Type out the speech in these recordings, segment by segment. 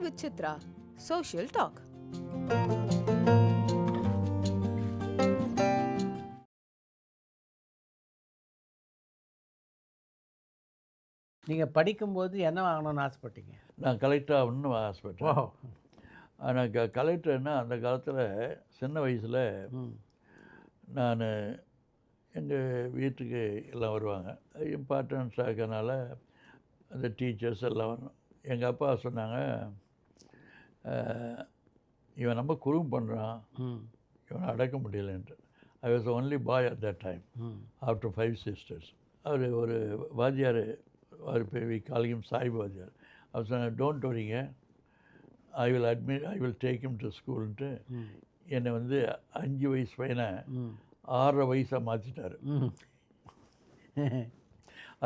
Chai with Chitra, Social Talk. நீங்கள் படிக்கும்போது என்ன வாங்கணும்னு ஆசைப்பட்டீங்க? நான் கலெக்டர் ஆகணும்னு ஆசைப்பட்டேன். ஓ. ஆனால் கலெக்டர்னா அந்த காலத்தில் சின்ன வயசில் நான் எங்கள் வீட்டுக்கு எல்லாம் வருவாங்க. இம்பார்ட்டன்ஸாக இருக்கனால அந்த டீச்சர்ஸ் எல்லாம் வரணும். எங்கள் அப்பா சொன்னாங்க, இவன் ரொம்ப குறும் பண்ணுறான், இவனை அடக்க முடியலன்ட்டு. I was only boy at that time after 5 sisters. அவர் ஒரு வாத்தியார், அவர் வி காலிங் சாய் வாத்தியார். அவர் சொன்னார், டோன்ட் வரிங்க, I will take him to ஸ்கூல்ன்ட்டு என்னை வந்து 5 வயசு பையனை 6.5 வயசாக மாற்றிட்டார்.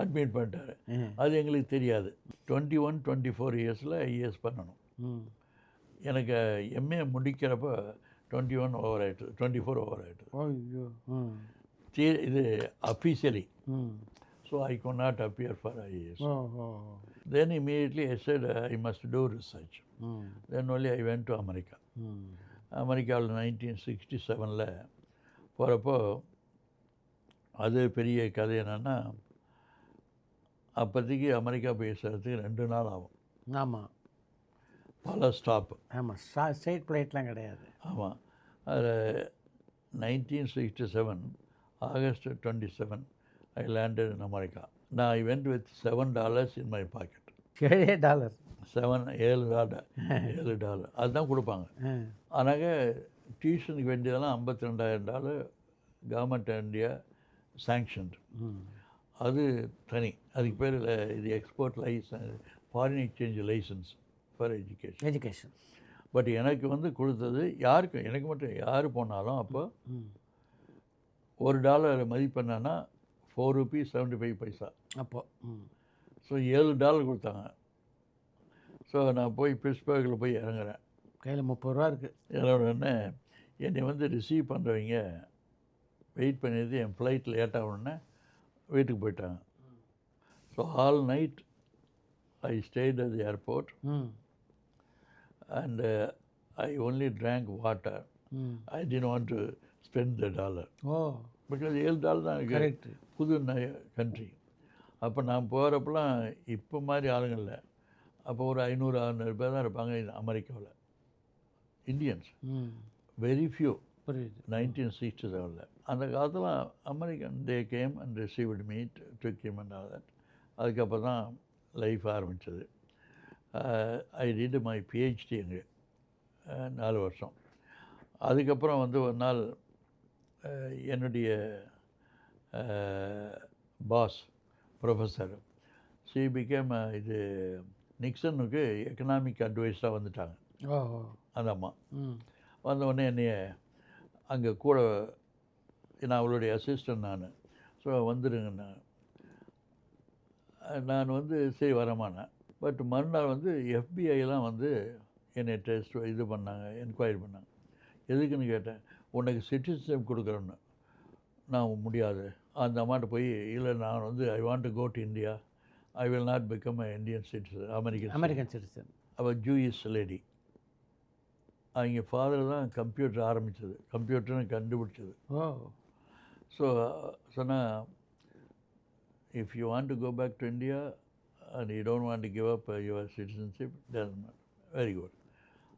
அட்மிட் பண்ணிட்டார். அது எங்களுக்கு தெரியாது. 21-24 இயர்ஸில் ஐஏஎஸ் பண்ணணும். எனக்கு எம்ஏ முடிக்கிறப்ப 21 ஓவர் ஆகிட்டு, 24 ஓவர் ஆகிட்டு. இது officially. So I could not appear for IAS. Then immediately I said I must do research. Then only I went to America. அமெரிக்காவில் 1967 போகிறப்போ அது பெரிய கதை என்னென்னா, அப்போதைக்கு அமெரிக்கா பேசுகிறதுக்கு 2 நாள் ஆகும். ஆமாம், பல ஸ்டாப்பு. ஆமாம், ஸ்ட்ரெயிட் ஃப்ளைட்லாம் கிடையாது. ஆமாம். அதில் 1967 August 27 I landed in America. Now I went with $7 in my pocket. $7. $7 அதுதான் கொடுப்பாங்க. ஆனாக்க டியூஷனுக்கு வேண்டியதெல்லாம் $52,000 கவர்மெண்ட் இந்தியா சாங்ஷன்டு. அது தனி. அதுக்கு பேர் இது export licence, foreign exchange licence for education. But எனக்கு வந்து கொடுத்தது யாருக்கும், எனக்கு மட்டும் யார் போனாலும் அப்போ $1 மதிப்பு என்னன்னா ₹4.75 அப்போ. ஸோ $7 கொடுத்தாங்க. ஸோ நான் போய் பிட்ஸ்பர்கில் போய் இறங்குறேன். கையில் ₹30 இருக்குது. இறங்குறோடனே என்னை வந்து ரிசீவ் பண்ணுறவங்க வெயிட் பண்ணியது, என் ஃப்ளைட் லேட் ஆகணுன்னே வீட்டுக்கு போயிட்டாங்க. So all night I stayed at the airport and I only drank water. I didn't want to spend the $1. Because $7 தான் கரெக்ட். புது கண்ட்ரி. அப்போ நான் போகிறப்பெல்லாம் இப்போ மாதிரி ஆளுங்க இல்லை. அப்போ ஒரு 500-600 பேர் தான் இருப்பாங்க அமெரிக்காவில், இந்தியன்ஸ். Very few. 1967 அந்த காலத்தில் American they came and received me, took him and all that. அதுக்கப்புறம் தான் லைஃப் ஆரம்பித்தது. ஐ டிட் மை பிஹெச்டி அங்கே 4 வருஷம். அதுக்கப்புறம் வந்து ஒரு நாள் என்னுடைய பாஸ் ப்ரொஃபஸர் சி பிகேம் இது நிக்சனுக்கு எக்கனாமிக் அட்வைஸாக வந்துட்டாங்க அந்த அம்மா. வந்தவுடனே என்னைய அங்கே கூட, நான் அவளுடைய அசிஸ்டன்ட் நான். ஸோ வந்துடுங்கண்ணா. நான் வந்து சரி வரமானேன். பட் மறுநாள் வந்து எஃபிஐலாம் வந்து என்னை டெஸ்ட் இது பண்ணாங்க, என்கொயரி பண்ணாங்க. எதுக்குன்னு கேட்டேன். உனக்கு சிட்டிசன்ஷிப் கொடுக்குறேன்னு. நான் முடியாது. அந்த அம்மாட்ட போய், இல்லை நான் வந்து I want to go to India, I will not become a Indian citizen, American citizen. அவள் ஜூயிஷ் லேடி. அவங்க ஃபாதர் தான் கம்ப்யூட்டர் ஆரம்பித்தது, கம்ப்யூட்டர்னு கண்டுபிடிச்சது. ஸோ சொன்னால், if you want to go back to India and you don't want to give up your citizenship, very good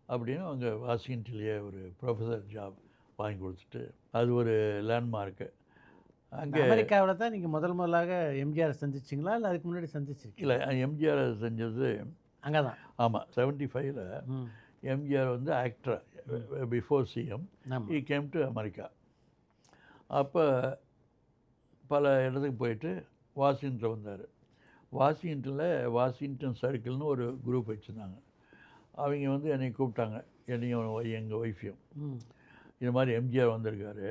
அப்படின்னு அவங்க வாஷிங்டன்லேயே ஒரு ப்ரொஃபஸர் ஜாப் வாங்கி கொடுத்துட்டு, அது ஒரு லேண்ட்மார்க்கு. அங்கே அமெரிக்காவில் தான் நீங்கள் முதலாக எம்ஜிஆர் சந்திச்சிங்களா, இல்லை அதுக்கு முன்னாடி சந்திச்சிருக்கீங்க? இல்லை, எம்ஜிஆர் செஞ்சது அங்கே தான். ஆமாம், 75 எம்ஜிஆர் வந்து actor before CM. He came to America. அப்போ பல இடத்துக்கு போயிட்டு வாஷிங்டன் வந்தார். வாஷிங்டனில் வாஷிங்டன் சர்க்கிள்னு ஒரு குரூப் வச்சுருந்தாங்க. அவங்க வந்து என்னை கூப்பிட்டாங்க, என்னையும் எங்கள் ஒய்ஃபையும். இது மாதிரி எம்ஜிஆர் வந்திருக்காரு,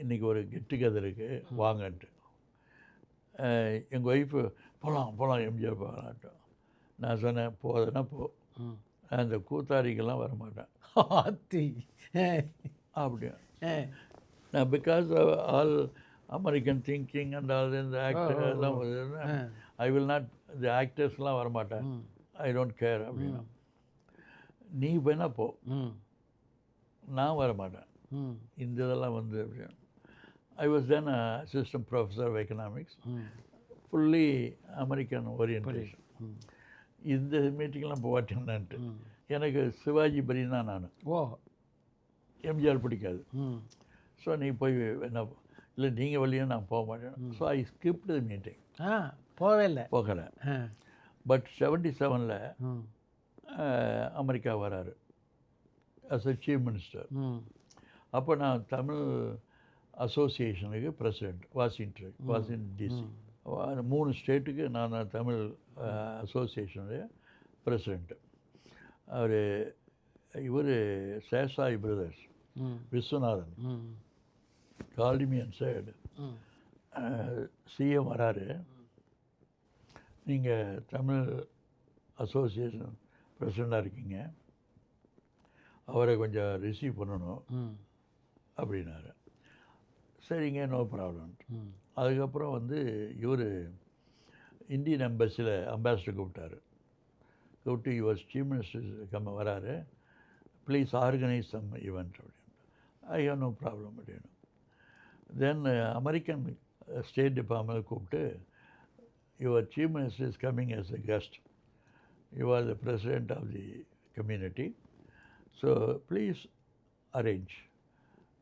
இன்றைக்கி ஒரு கெட் டுகெதர் இருக்குது வாங்கன்ட்டு. எங்கள் ஒய்ஃபு போகலாம் எம்ஜிஆர் போகலான்ட்டு. நான் சொன்னேன், போதுன்னா போ, அந்த கூத்தாரிக்கெல்லாம் வரமாட்டேன் அப்படியா. நான் because all American thinking and all இந்த ஆக்டர் எல்லாம் ஐ வில் நாட், இந்த ஆக்டர்ஸ்லாம் வரமாட்டேன் ஐ டோன்ட் கேர் அப்படின்னா. நீ வேணா போ, ம் நான் வர மாட்டேன். ம் இந்த இதெல்லாம் வந்து அப்படின்னு. I was then assistant professor of economics, hmm fully American orientation. Hmm இந்த மீட்டிங்லாம் போவாட்டேன்னான்ட்டு. ம் எனக்கு சிவாஜி பிரியன் தான் நான். ஓ எம்ஜிஆர் பிடிக்காது. ம் ஸோ நீ போய் என்ன, இல்லை நீங்கள் வழியா நான் போக மாட்டேன். So I skipped the meeting. ஆ போகவே இல்லை. போகலை. ஆ பட் 77ல் ம் அமெரிக்கா வராரு as a சீஃப் மினிஸ்டர். ம் அப்போ நான் தமிழ் அசோசியேஷனுக்கு பிரசிடெண்ட், வாஷிங்டன் டிசி. 3 ஸ்டேட்டுக்கு நான் தமிழ் அசோசியேஷனுடைய பிரசிடெண்ட்டு. அவர் இவர் சேஷாய் பிரதர்ஸ் ம் விஸ்வநாதன் ம் கால்டிமியன் சைடு ம் சிஎம் வராரு, நீங்கள் தமிழ் அசோசியேஷன் பிரசிடெண்ட்டாக இருக்கீங்க, அவரை கொஞ்சம் ரிசீவ் பண்ணணும் ம் அப்படின்னாரு. சரிங்க, நோ ப்ராப்ளம். ம் அதுக்கப்புறம் வந்து இவர் இந்தியன் எம்பசியில் அம்பாசிடர் கூப்பிட்டாரு. கூப்பிட்டு யுவர் சீஃப் மினிஸ்டர் வராரு, ப்ளீஸ் ஆர்கனைஸ் சம் ஈவெண்ட் அப்படின்னு. ஐ ஹவ் நோ ப்ராப்ளம் அப்படின்னு. தென் அமெரிக்கன் ஸ்டேட் டிபார்ட்மெண்ட் கூப்பிட்டு, your chief minister is coming as a guest, you are the president of the community, so please arrange,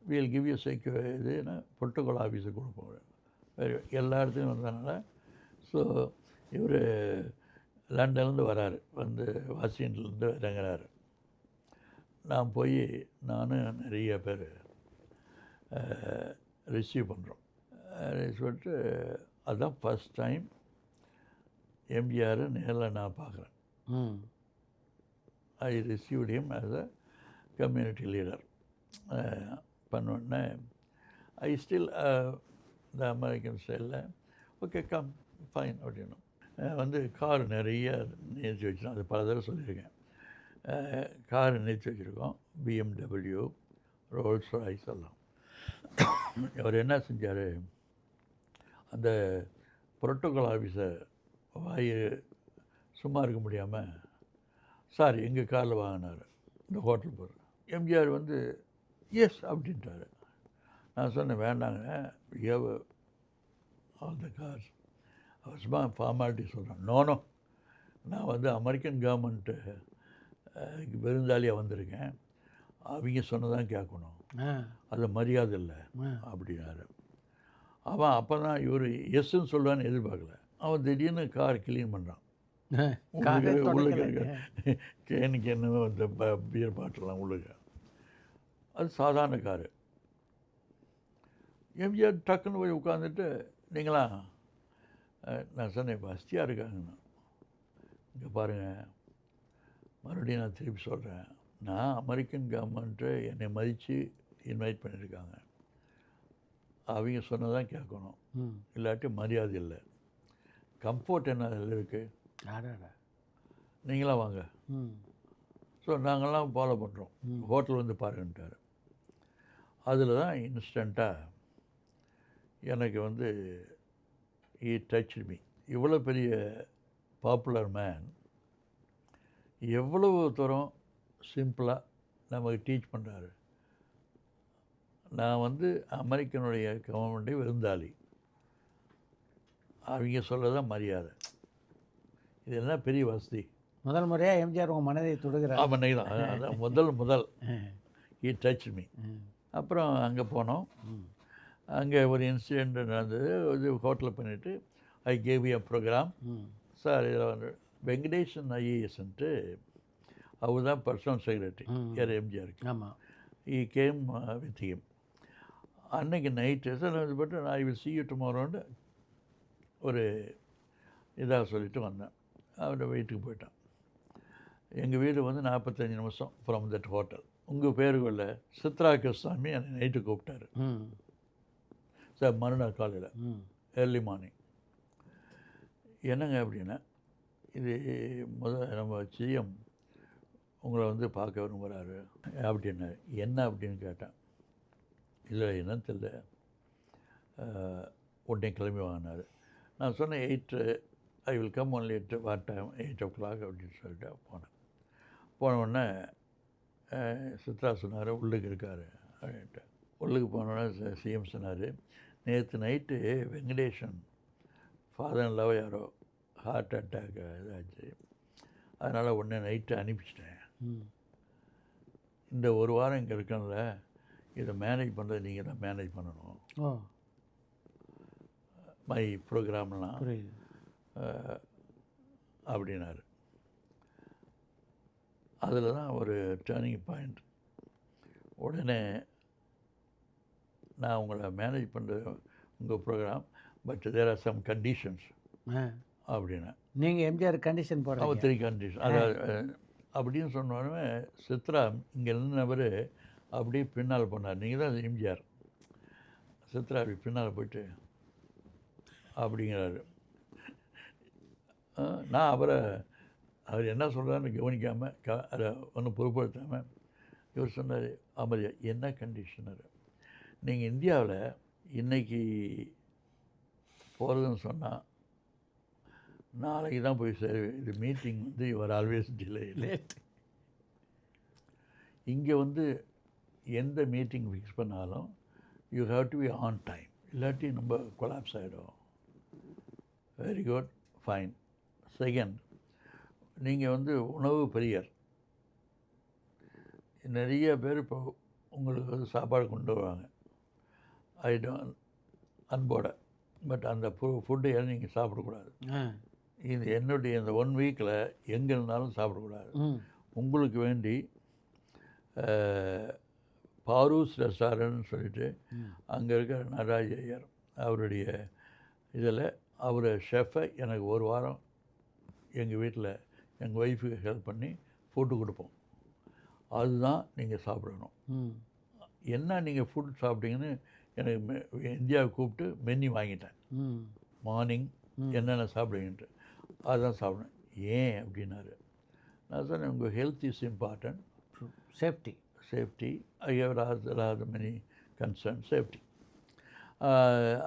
we'll give you security. இதுன்னா protocol ஆஃபீஸுக்கு கொடுப்போம். எல்லா இடத்துலையும் வந்ததுனால so இவர் லண்டன்லேருந்து வராரு, வந்து வாஷிங்டன்லேருந்து இறங்குறாரு. நான் போய் நானும் நிறைய பேர் ரிசீவ் பண்ணுறோம். சொல்லிட்டு அதுதான் ஃபஸ்ட் டைம் எம்ஜிஆர் நேரில் நான் பார்க்குறேன். ம் ஐ received him as a community leader. பண்ணோடனே ஐ ஸ்டில் இந்த அமெரிக்கன் ஸ்டைலில் ஓகே கம் ஃபைன் அப்படின்னு வந்து கார் நிறைய நிறுத்தி வச்சிருக்கோம். அது பல தடவை சொல்லியிருக்கேன். கார் நிறுத்தி வச்சுருக்கோம், BMW, ரோல்ஸ் ராய்ஸ் எல்லாம். அவர் என்ன செஞ்சார், அந்த புரோட்டோகால் ஆஃபீஸர் வாய் சும்மா இருக்க முடியாமல், சார் எங்கள் காரில் வாங்கினார் இந்த ஹோட்டல் போகிற. எம்ஜிஆர் வந்து எஸ் அப்படின்ட்டார். நான் சொன்னேன் வேண்டாங்க, ஏவ ஆல் த கார்ஸ். அவர் சும்மா ஃபார்மாலிட்டி சொல்கிறேன். நோனோ, நான் வந்து அமெரிக்கன் கவர்மெண்ட்டு விருந்தாளியாக வந்திருக்கேன், அவங்க சொன்னதான் கேட்கணும், அது மரியாதை இல்லை அப்படின்னாரு. அவன் அப்போ தான் இவர் எஸ்ன்னு சொல்லுவான்னு எதிர்பார்க்கல. அவன் திடீர்னு கார் க்ளீன் பண்ணுறான். உள்ளுக்கு கேனுக்கு என்னவோ இந்த பியர் பாட்டிலாம் உள்ளுக்க. அது சாதாரண காரு. எம்ஜிஆர் டக்குன்னு போய் உட்காந்துட்டு, நீங்களா? நான் சொன்னேன் வசதியாக இருக்காங்கண்ணா. இங்கே பாருங்கள், மறுபடியும் நான் திருப்பி சொல்கிறேன், நான் அமெரிக்கன் கவர்மெண்ட்டு என்னை மதித்து இன்வைட் பண்ணியிருக்காங்க, அவங்க சொன்னதான் கேட்கணும், இல்லாட்டி மரியாதை இல்லை. கம்ஃபர்ட் என்ன அதில் இருக்குது, நீங்களாம் வாங்க. ஸோ நாங்கள்லாம் ஃபாலோ பண்ணுறோம், ஹோட்டல் வந்து பாருங்கன்ட்டார். அதில் தான் இன்ஸ்டண்ட்டாக எனக்கு வந்து ஈ டச் மீ. இவ்வளோ பெரிய பாப்புலர் மேன் எவ்வளவு தூரம் சிம்பிளாக நமக்கு டீச் பண்ணுறாரு. நான் வந்து அமெரிக்கனுடைய கவர்மெண்ட்டை விருந்தாளி, அவங்க சொல்லதான் மரியாதை. இது என்ன பெரிய வசதி. முதல் முறையாக எம்ஜிஆர் உங்கள் மனதை தொடுகிறார். ஆமாம், தான் அதான் முதல் ஈ டச் மீ. அப்புறம் அங்கே போனோம். அங்கே ஒரு இன்சிடெண்ட் நடந்தது. இது ஹோட்டலில் பண்ணிவிட்டு I gave you programme. Sir இதில் வந்து வெங்கடேசன் ஐஏஎஸ்ன்ட்டு அவர் தான் பர்சனல் செக்ரட்டரி யார் எம்ஜிஆருக்கு. ஆமாம். He came with him. அன்னைக்கு நைட்டு சார் பட்டு ஐ வில் சி யூ டுமாரோன்னு ஒரு இதாக சொல்லிவிட்டு வந்தேன். அவரோட வீட்டுக்கு போயிட்டான். எங்கள் வீடு வந்து 45 நிமிஷம் ஃப்ரம் தட் ஹோட்டல். உங்கள் பேருக்குள்ள சித்ரா கிருஷ்ணாமி என்னை நைட்டு கூப்பிட்டாரு சார், மறுநாள் காலையில் ஏர்லி மார்னிங். என்னங்க அப்படின்னா, இது நம்ம சிஎம் உங்களை வந்து பார்க்க விரும்புகிறாரு அப்படின்னாரு. என்ன அப்படின்னு கேட்டேன். இல்லை என்னன்னு தெரியல, உடனே கிளம்பி வாங்கினார். நான் சொன்னேன் 8 I will come only at what time 8 o'clock அப்படின்னு சொல்லிட்டு போனேன். போன உடனே சித்ரா சொன்னார் உள்ளுக்கு இருக்கார் அப்படின்ட்டு. உள்ளுக்கு போனோடனே சிஎம் சொன்னார், நேற்று night Venkatesan father in law யாரோ ஹார்ட் அட்டாக் இதாச்சு, அதனால் உடனே நைட்டு அனுப்பிச்சிட்டேன். இந்த ஒரு வாரம் இங்கே இருக்கேன்ல, இதை மேனேஜ் பண்ணுறது நீங்கள் தான் மேனேஜ் பண்ணணும். மை ப்ரோக்ராம்லாம் அப்படின்னாரு. அதில் தான் ஒரு டேர்னிங் பாயிண்ட். உடனே நான் உங்களை மேனேஜ் பண்ணுற உங்கள் programme, but there are some conditions அப்படின்னா. நீங்கள் எம்ஜிஆர் கண்டிஷன் போடுறோம். 3 கண்டிஷன் அதாவது அப்படின்னு சொன்னோடனே சித்ரா இங்கே இருந்தவர் அப்படியே பின்னால் போனார். நீங்கள் தான் எம்ஜிஆர். சித்ரா அப்படி பின்னால் போயிட்டு அப்படிங்கிறாரு. நான் அவர் என்ன சொல்கிறாருன்னு கவனிக்காமல் அதை ஒன்றும் பொருட்படுத்தாமல் இவர் சொன்னார், அமைதியா என்ன கண்டிஷனர், நீங்கள் இந்தியாவில் இன்றைக்கி போகிறதுன்னு சொன்னால் நாளைக்கு தான் போய் சேருவேன். இது மீட்டிங் வந்து யுவர் ஆல்வேஸ் டிலே லேட். இங்கே வந்து எந்த மீட்டிங் ஃபிக்ஸ் பண்ணாலும் you have to be on time, இல்லாட்டி நம்ம கொலாப்ஸ் ஆகிடும். Very good, fine. செகண்ட், நீங்கள் வந்து உணவு பிரியர். நிறைய பேர் இப்போ உங்களுக்கு வந்து சாப்பாடு கொண்டு வருவாங்க அன்போட, பட் அந்த ஃபுட்டு எல்லாம் நீங்கள் சாப்பிடக்கூடாது. இது என்னுடைய இந்த 1 வீக்கில் எங்கே இருந்தாலும் சாப்பிடக்கூடாது. உங்களுக்கு வேண்டி பாரூஸ் ரெஸ்டாரண்ட்னு சொல்லிட்டு அங்கே இருக்கிற நடராஜ் ஐயர் அவருடைய இதில் அவர் ஷெஃபை எனக்கு ஒரு வாரம் எங்கள் வீட்டில் எங்கள் ஒய்ஃபுக்கு ஹெல்ப் பண்ணி ஃபுட்டு கொடுப்போம். அதுதான் நீங்கள் சாப்பிடணும். என்ன நீங்கள் ஃபுட் சாப்பிட்டீங்கன்னு எனக்கு இந்தியாவுக்கு கூப்பிட்டு மெனு வாங்கிட்டேன். மார்னிங் என்னென்ன சாப்பிடுங்கன்ட்டு அதுதான் சாப்பிடணும். ஏன் அப்படின்னாரு. நான் சொன்னேன், உங்கள் health is important, safety I have rather many concern safety.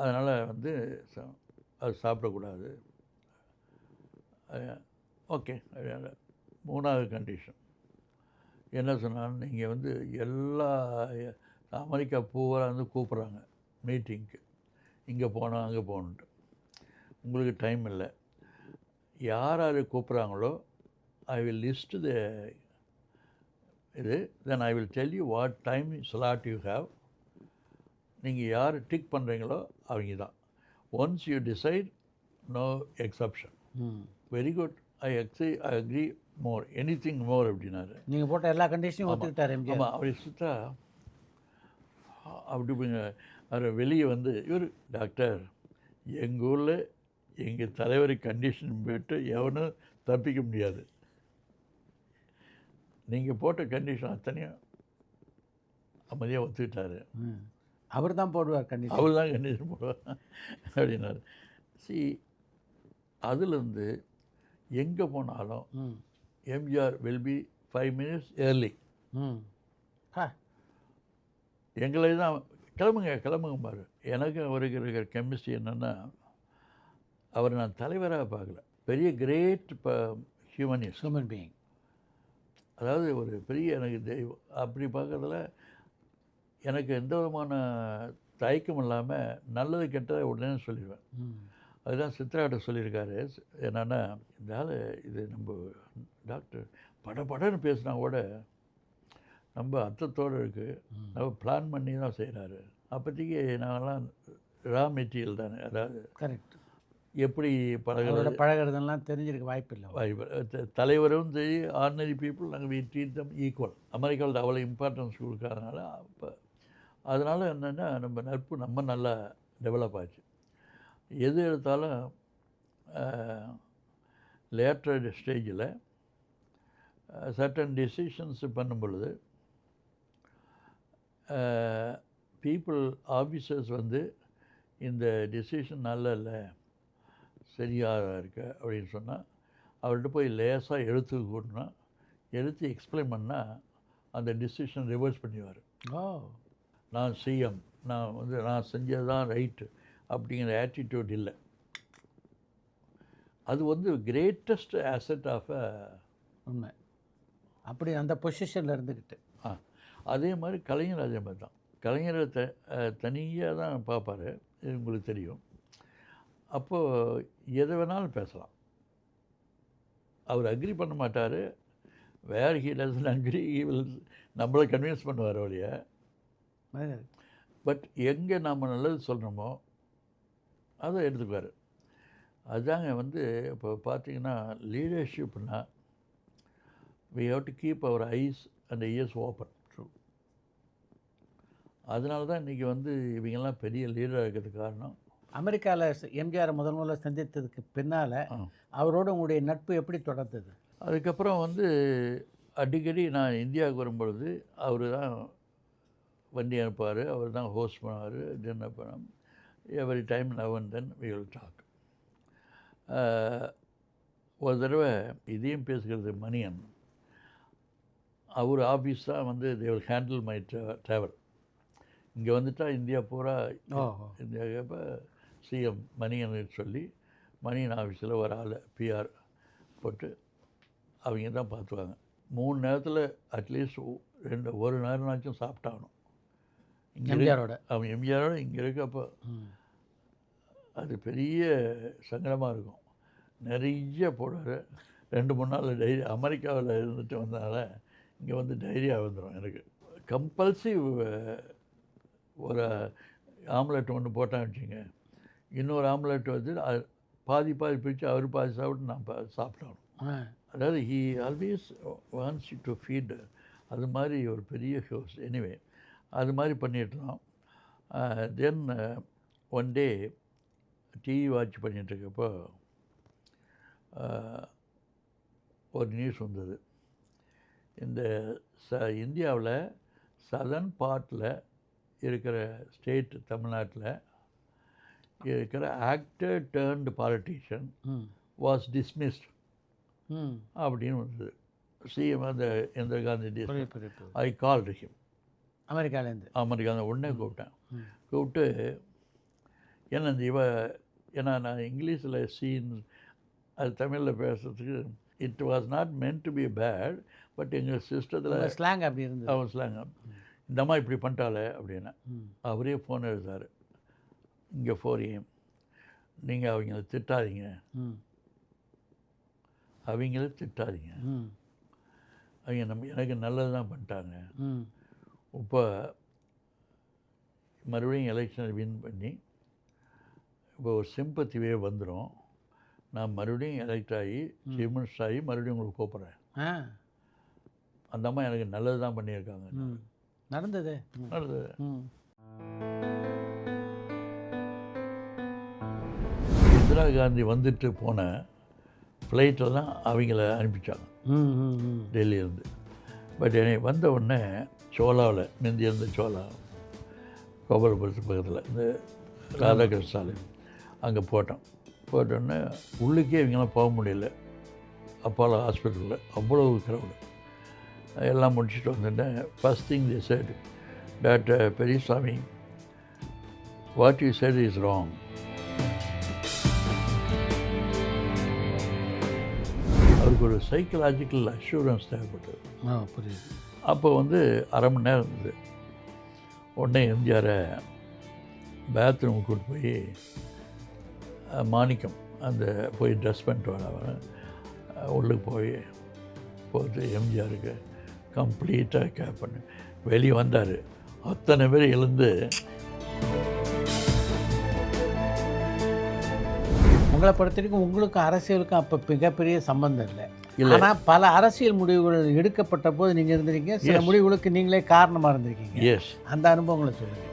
அதனால் வந்து அது சாப்பிடக்கூடாது. ஓகே. 3வது கண்டிஷன் என்ன சொன்னாலும், நீங்கள் வந்து எல்லா அமெரிக்கா பூரா வந்து கூப்பிட்றாங்க மீட்டிங்க்கு, இங்கே போனோம் அங்கே போகணுன்ட்டு. உங்களுக்கு டைம் இல்லை. யார் யார் கூப்பிட்றாங்களோ ஐ வில் லிஸ்ட் த இது, then I will tell you what time slot you have. நீங்கள் யார் டிக் பண்ணுறீங்களோ அவங்க தான். Once you decide, no exception. Very good, I agree more, anything more அப்படின்னாரு. நீங்கள் போட்ட எல்லா கண்டிஷனையும் ஒத்துக்கிட்டார் எம்ஜிஆர். ஆமாம், அப்படி சுத்தா அப்படி அவர் வெளியே வந்து, இவர் டாக்டர் எங்கள் ஊரில் எங்கள் தலைவர் கண்டிஷன் போய்ட்டு எவனும் தப்பிக்க முடியாது. நீங்கள் போட்ட கண்டிஷன் அத்தனையும் அமைதியாக ஒத்துக்கிட்டாரு. அவர் தான் போடுவார் கண்டிஷன், அவர் தான் கண்டிஷன் போடுவார் அப்படின்னாரு. அதுலேருந்து எங்கே போனாலும் MGR will be 5 minutes early. எங்களை தான் கிளம்புங்க பாரு. எனக்கு அவருக்கு இருக்கிற கெமிஸ்ட்ரி என்னென்னா, அவர் நான் தலைவராக பார்க்கல, பெரிய கிரேட் ஹியூமன் பீயிங். அதாவது ஒரு பெரிய எனக்கு தெய்வம் அப்படி பார்க்குறதுல எனக்கு எந்த விதமான தயக்கம் இல்லாமல் நல்லது கெட்டதை உடனே சொல்லிடுவேன். அதுதான் சித்ராட்ட சொல்லியிருக்காரு. என்னென்னா, இந்த ஆள் இது நம்ம டாக்டர் படன்னு பேசினா கூட நம்ம அர்த்தத்தோடு இருக்குது, நம்ம பிளான் பண்ணி தான் செய்கிறாரு. அப்போதைக்கு நாங்கள்லாம் ரா மெட்டீரியல் தானே, அதாவது கரெக்ட், எப்படி பழகிறதுலாம் தெரிஞ்சிருக்க வாய்ப்பு. தலைவரும் சரி, ஆர்டினரி பீப்புள் நாங்கள் வி ட்ரீட் தம் ஈக்குவல். அமெரிக்காவில் அவ்வளோ இம்பார்ட்டன்ஸ் கொடுக்காதனால அப்போ அதனால் என்னென்னா நம்ம நட்பு நம்ம நல்லா டெவலப் ஆச்சு. எது எடுத்தாலும் லேட்டர் ஸ்டேஜில் சர்டன் டெசிஷன்ஸ் பண்ணும் பொழுது பீப்புள் ஆஃபீஸர்ஸ் வந்து இந்த டெசிஷன் நல்ல இல்லை, சரியாக இருக்க அப்படின்னு சொன்னால் அவர்கிட்ட போய் லேசாக எழுத்து கூட்டினா, எழுத்து எக்ஸ்பிளைன் பண்ணால் அந்த டெசிஷன் ரிவர்ஸ் பண்ணிடுவார். நான் சிஎம், நான் செஞ்சது தான் ரைட்டு அப்படிங்கிற ஆட்டிடியூட் இல்லை. அது வந்து கிரேட்டஸ்ட் ஆசெட் ஆஃப் உண்மை. அப்படி அந்த பொசிஷனில் இருந்துக்கிட்டு. அதே மாதிரி கலைஞர் அதே மாதிரி தான். கலைஞரை தனியாக தான் பார்ப்பார், இது உங்களுக்கு தெரியும். அப்போது எதை வேணாலும் பேசலாம். அவர் அக்ரி பண்ண மாட்டார். Where he doesn't agree he will நம்மளை கன்வின்ஸ் பண்ணுவார் வழிய. பட் எங்கே நம்ம நல்லது சொல்கிறோமோ அதை எடுத்துக்குவார். அதுதாங்க வந்து இப்போ பார்த்தீங்கன்னா லீடர்ஷிப்னால் we have to keep our eyes and ears open. True. அதனால தான் இன்றைக்கி வந்து இவங்கெல்லாம் பெரிய லீடராக இருக்கிறதுக்கு காரணம். அமெரிக்காவில் எம்ஜிஆரை முதல்ல சந்தித்ததுக்கு பின்னால் அவரோட உங்களுடைய நட்பு எப்படி தொடர்ந்தது? அதுக்கப்புறம் வந்து அடிக்கடி நான் இந்தியாவுக்கு வரும்பொழுது அவர் தான் வண்டி அனுப்புவார், அவர் தான் ஹோஸ்ட் பண்ணுவார், டின்னர் பண்ண every time now and then we will talk. ஒரு தடவை இதையும் பேசுகிறது மணியன். அவர் ஆஃபீஸ் தான் வந்து they will handle my travel. இங்கே வந்துட்டால் இந்தியா பூரா இந்தியாவுக்கு சிஎம் மணியன்னு சொல்லி மணியன் ஆஃபீஸில் ஒரு ஆள் பிஆர் போட்டு அவங்க தான் பார்த்துவாங்க. 3 நேரத்தில் அட்லீஸ்ட் ஒரு நேரம்னாச்சும் சாப்பிட்டாகணும். எம்ஜிஆரோட அவன் எம்ஜிஆரோட இங்கே இருக்கப்போ அது பெரிய சங்கடமாக இருக்கும். நிறைய போடுவார். 2-3 நாள் டைரி அமெரிக்காவில் இருந்துட்டு வந்தனால இங்கே வந்து டைரியா வந்துடும் எனக்கு. கம்பல்சிவ் ஒரு ஆம்லெட் ஒன்று போட்டான்னு வச்சுங்க, இன்னொரு ஆம்லெட் வந்து பாதி பிரித்து அவர் பாதி சாப்பிட்டு நான் சாப்பிட்டாலும். அதாவது he always wants you to feed. அது மாதிரி ஒரு பெரிய ஹவுஸ். எனிவே அது மாதிரி பண்ணிட்டுருந்தோம். Then one day TV watch பண்ணிகிட்ருக்கப்போ ஒரு நியூஸ் வந்தது. இந்த இந்தியாவில் சதர்ன் பார்ட்டில் இருக்கிற ஸ்டேட் தமிழ்நாட்டில் இருக்கிற ஆக்டர் டேர்ன்டு பாலிட்டிஷியன் வாஸ் டிஸ்மிஸ்ட் அப்படின்னு வந்தது. சிஎம் அந்த இந்திரா காந்தி ஐ கால்டு ஹிம். அமெரிக்காவில் உடனே கூப்பிட்டேன். கூப்பிட்டு ஏன்னா ஏன்னா நான் இங்கிலீஷில் சீன் அது தமிழில் பேசுறதுக்கு it was not meant to be bad. But எங்கள் சிஸ்டத்தில் ஸ்லாங் அப்படி இருந்தது. அவன் ஸ்லாங் இந்த மாதிரி இப்படி பண்ணிட்டாலே அப்படின்னா அவரே ஃபோன் எழுதாரு. இங்கே 4 AM நீங்கள் அவங்கள திட்டாதீங்க, அவங்கள திட்டாதீங்க, அவங்க எனக்கு நல்லது தான் பண்ணிட்டாங்க. இப்போ மறுபடியும் எலெக்ஷனை வின் பண்ணி இப்போ ஒரு சிம்பத்திவே வந்துடும். நான் மறுபடியும் எலெக்ட் ஆகி சீஃப் மினிஸ்டர் ஆகி மறுபடியும் உங்களுக்கு கூப்பிட்றேன். அந்த அம்மா எனக்கு நல்லது தான் பண்ணியிருக்காங்க. நடந்தது. இந்திரா காந்தி வந்துட்டு போன ஃப்ளைட்டில் தான் அவங்கள அனுப்பிச்சாங்க டெல்லியிலேருந்து. பட் எனக்கு வந்த உடனே சோலாவில் முந்தி இருந்த சோலா கோபாலபுரத்து பக்கத்தில் இந்த ராதாகிருஷ்ண சாலை அங்கே போட்டோன்னே உள்ளுக்கே இவங்கெல்லாம் போக முடியல. அப்போலோ ஹாஸ்பிட்டலில் அவ்வளோ கிரௌடு. எல்லாம் முடிச்சுட்டு வந்துட்டேன். First thing the set, doctor Periyasamy, what you said is wrong. அவருக்கு ஒரு சைக்கலாஜிக்கல் அஷூரன்ஸ் தேவைப்பட்டது. புரியுது. அப்போ வந்து அரை மணி நேரம் இருந்தது. உடனே எம்ஜிஆரை பேத்ரூம் கூட்டு போய் மாணிக்கம் அந்த போய் ட்ரெஸ் பண்ணிட்டு வர உள்ளுக்கு போட்டு எம்ஜிஆருக்கு கம்ப்ளீட்டாக கேப் பண்ணி வெளியே வந்தார். அத்தனை பேர் எழுந்து. உங்களை பொறுத்த வரைக்கும் உங்களுக்கும் அரசியலுக்கும் அப்போ மிகப்பெரிய சம்பந்தம் இல்லை. ஆனால் பல அரசியல் முடிவுகள் எடுக்கப்பட்ட போது நீங்கள் இருந்திருக்கீங்க. சில முடிவுகளுக்கு நீங்களே காரணமாக இருந்திருக்கீங்க. எஸ், அந்த அனுபவங்களை சொல்லுங்கள்.